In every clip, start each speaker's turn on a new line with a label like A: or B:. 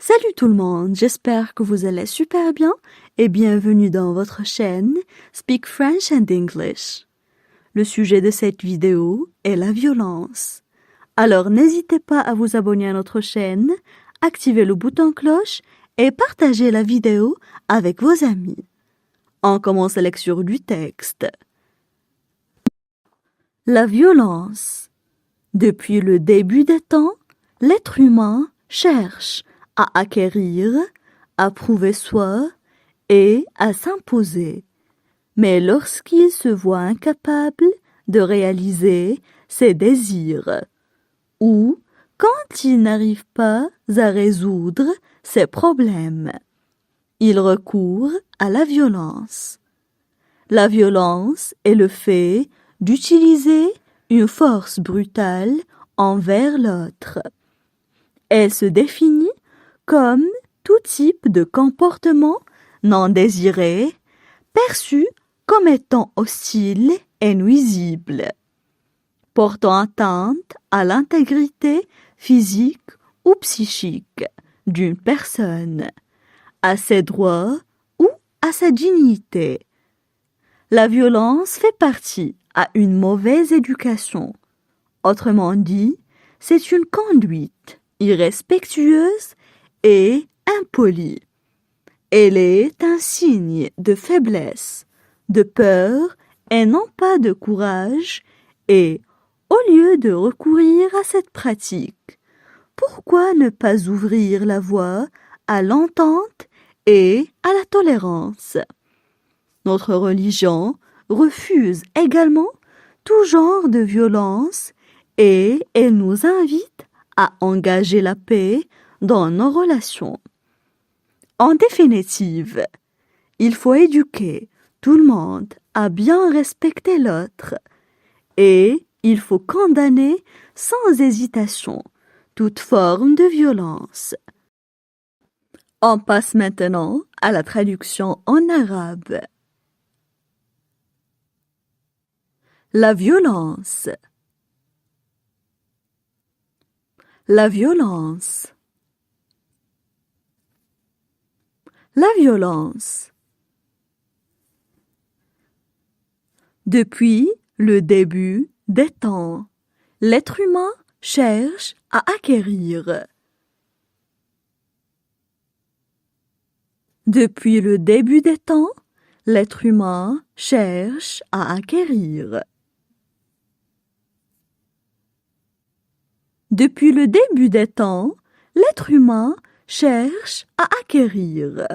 A: Salut tout le monde, j'espère que vous allez super bien et bienvenue dans votre chaîne Speak French and English. Le sujet de cette vidéo est la violence. Alors n'hésitez pas à vous abonner à notre chaîne, activer le bouton cloche et partager la vidéo avec vos amis. On commence la lecture du texte. La violence. Depuis le début des temps, l'être humain cherche à acquérir, à prouver soi et à s'imposer. Mais lorsqu'il se voit incapable de réaliser ses désirs, ou quand il n'arrive pas à résoudre ses problèmes, il recourt à la violence. La violence est le fait d'utiliser une force brutale envers l'autre. Elle se définit comme tout type de comportement non désiré, perçu comme étant hostile et nuisible, portant atteinte à l'intégrité physique ou psychique d'une personne, à ses droits ou à sa dignité. La violence fait partie à une mauvaise éducation. Autrement dit, c'est une conduite irrespectueuse et impolie. Elle est un signe de faiblesse, de peur et non pas de courage, et au lieu de recourir à cette pratique, pourquoi ne pas ouvrir la voie à l'entente et à la tolérance? Notre religion refuse également tout genre de violence et elle nous invite à engager la paix dans nos relations. En définitive, il faut éduquer tout le monde à bien respecter l'autre et il faut condamner sans hésitation toute forme de violence. On passe maintenant à la traduction en arabe. La violence. La violence. La violence. Depuis le début des temps, l'être humain cherche à acquérir. Depuis le début des temps, l'être humain cherche à acquérir. Depuis le début des temps, l'être humain cherche à acquérir.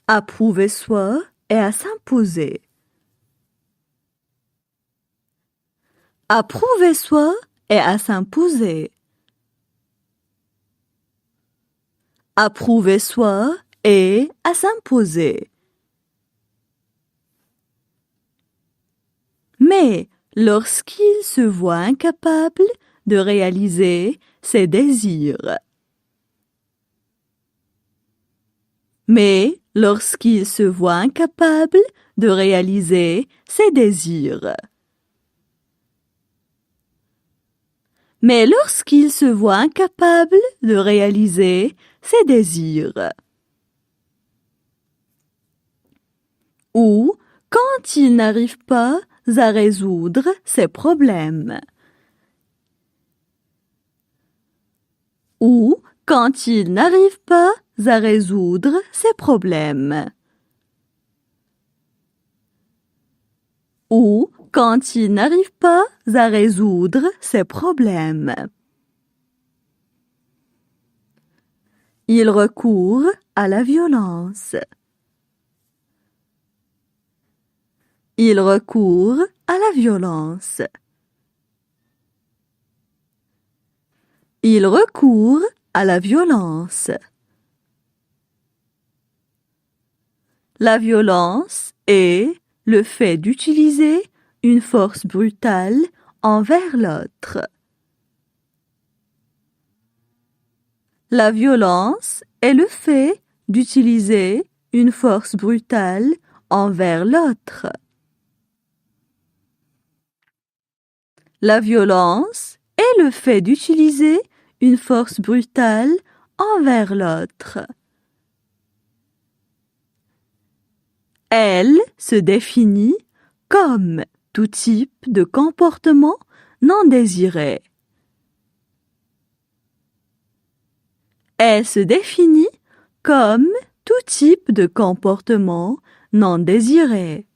A: À prouver soi et à s'imposer. À prouver soi et à s'imposer. À prouver soi et à s'imposer. Mais lorsqu'il se voit incapable de réaliser ses désirs. Mais lorsqu'il se voit incapable de réaliser ses désirs. Mais lorsqu'il se voit incapable de réaliser ses désirs. Ou quand il n'arrive pas à résoudre ses problèmes. Ou quand il n'arrive pas à résoudre ses problèmes. Ou quand il n'arrive pas à résoudre ses problèmes. Il recourt à la violence. Il recourt à la violence. Il recourt à la violence. La violence est le fait d'utiliser une force brutale envers l'autre. La violence est le fait d'utiliser une force brutale envers l'autre. La violence est le fait d'utiliser une force brutale envers l'autre. Elle se définit comme tout type de comportement non désiré. Elle se définit comme tout type de comportement non désiré.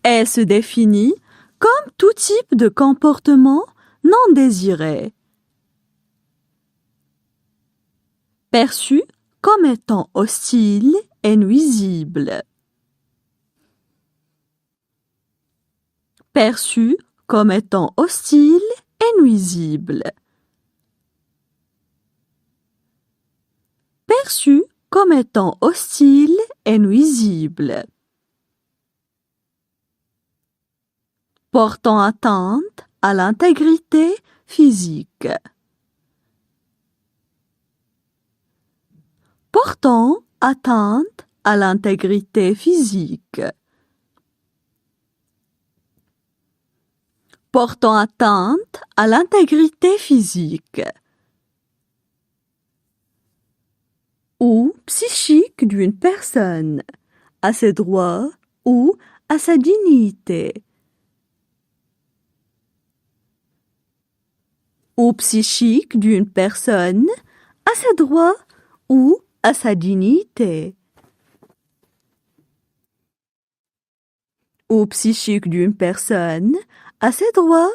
A: Elle se définit comme tout type de comportement non désiré. Perçu comme étant hostile et nuisible. Perçu comme étant hostile et nuisible. Perçu comme étant hostile et nuisible. Portant atteinte à l'intégrité physique. Portant atteinte à l'intégrité physique. Portant atteinte à l'intégrité physique. Ou psychique d'une personne, à ses droits ou à sa dignité. Ou psychique d'une personne, à ses droits ou à sa dignité. Ou psychique d'une personne, à ses droits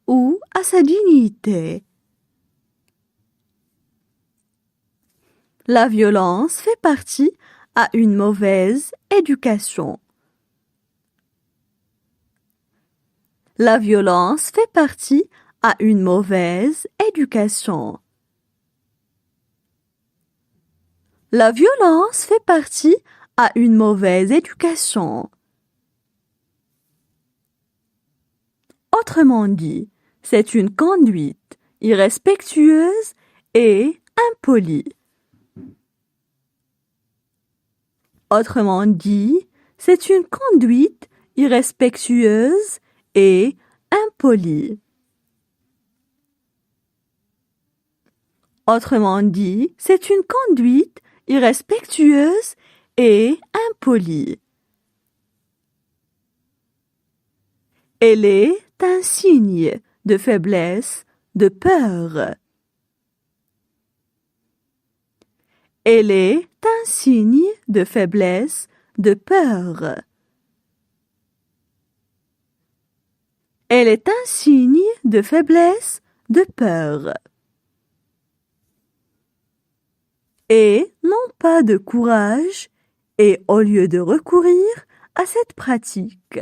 A: ou à sa dignité. La violence fait partie à une mauvaise éducation. La violence fait partie à une mauvaise éducation. La violence fait partie à une mauvaise éducation. Autrement dit, c'est une conduite irrespectueuse et impolie. Autrement dit, c'est une conduite irrespectueuse et impolie. Autrement dit, c'est une conduite irrespectueuse et impolie. Elle est un signe de faiblesse, de peur. Elle est un signe de faiblesse, de peur. Elle est un signe de faiblesse, de peur. Et non pas de courage, et au lieu de recourir à cette pratique.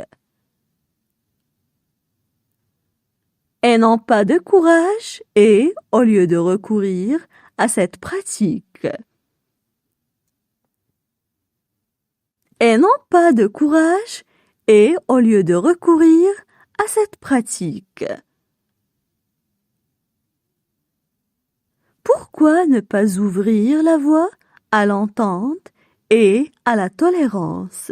A: Et non pas de courage, et au lieu de recourir à cette pratique. Et non pas de courage, et au lieu de recourir à cette pratique. Pourquoi ne pas ouvrir la voie à l'entente et à la tolérance?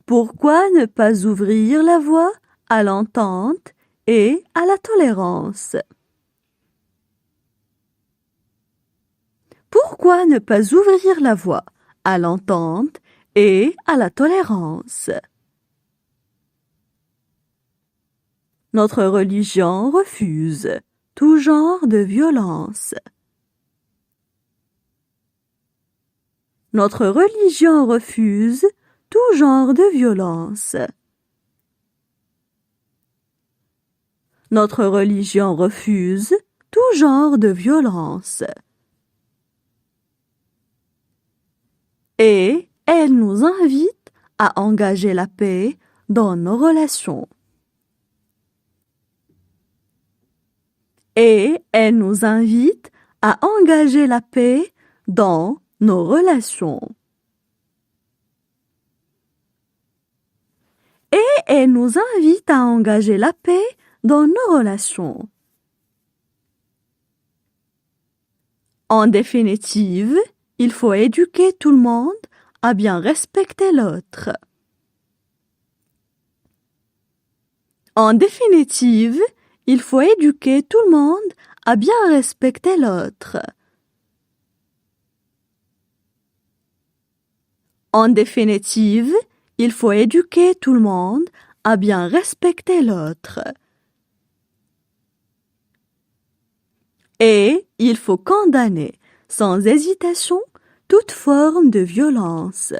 A: Pourquoi ne pas ouvrir la voie à l'entente et à la tolérance? Pourquoi ne pas ouvrir la voie à l'entente et à la tolérance? Notre religion refuse tout genre de violence. Notre religion refuse tout genre de violence. Notre religion refuse tout genre de violence. Et elle nous invite à engager la paix dans nos relations. Et elle nous invite à engager la paix dans nos relations. Et elle nous invite à engager la paix dans nos relations. En définitive, il faut éduquer tout le monde à bien respecter l'autre. En définitive, il faut éduquer tout le monde à bien respecter l'autre. En définitive, il faut éduquer tout le monde à bien respecter l'autre. Et il faut condamner sans hésitation toute forme de violence.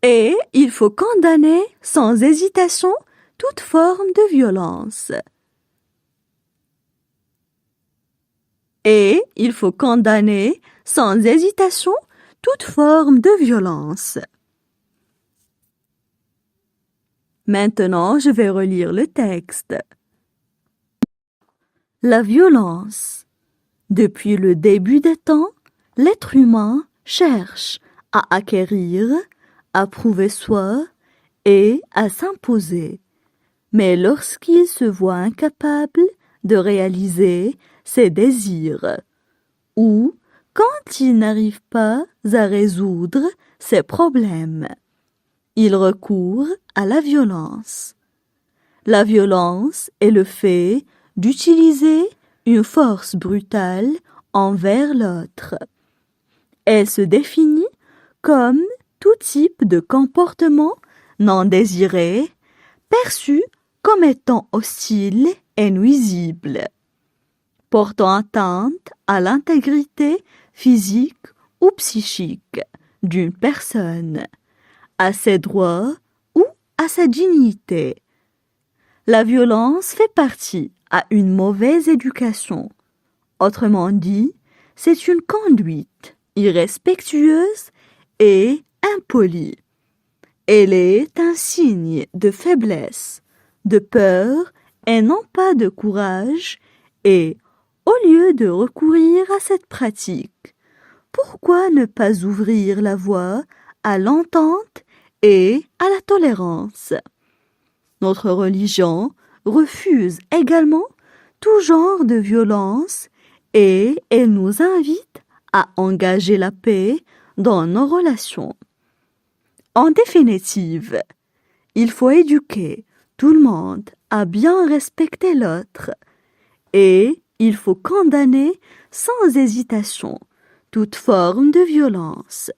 A: Et il faut condamner sans hésitation toute forme de violence. Et il faut condamner sans hésitation toute forme de violence. Maintenant, je vais relire le texte. La violence. Depuis le début des temps, l'être humain cherche à acquérir, à prouver soi et à s'imposer. Mais lorsqu'il se voit incapable de réaliser ses désirs, ou quand il n'arrive pas à résoudre ses problèmes, il recourt à la violence. La violence est le fait d'utiliser une force brutale envers l'autre. Elle se définit comme tout type de comportement non désiré, perçu comme étant hostile et nuisible, portant atteinte à l'intégrité physique ou psychique d'une personne, à ses droits ou à sa dignité. La violence fait partie à une mauvaise éducation. Autrement dit, c'est une conduite irrespectueuse et impolie. Elle est un signe de faiblesse, de peur et non pas de courage, et au lieu de recourir à cette pratique, pourquoi ne pas ouvrir la voie à l'entente et à la tolérance? Notre religion refuse également tout genre de violence et elle nous invite à engager la paix dans nos relations. En définitive, il faut éduquer tout le monde à bien respecter l'autre et il faut condamner sans hésitation toute forme de violence.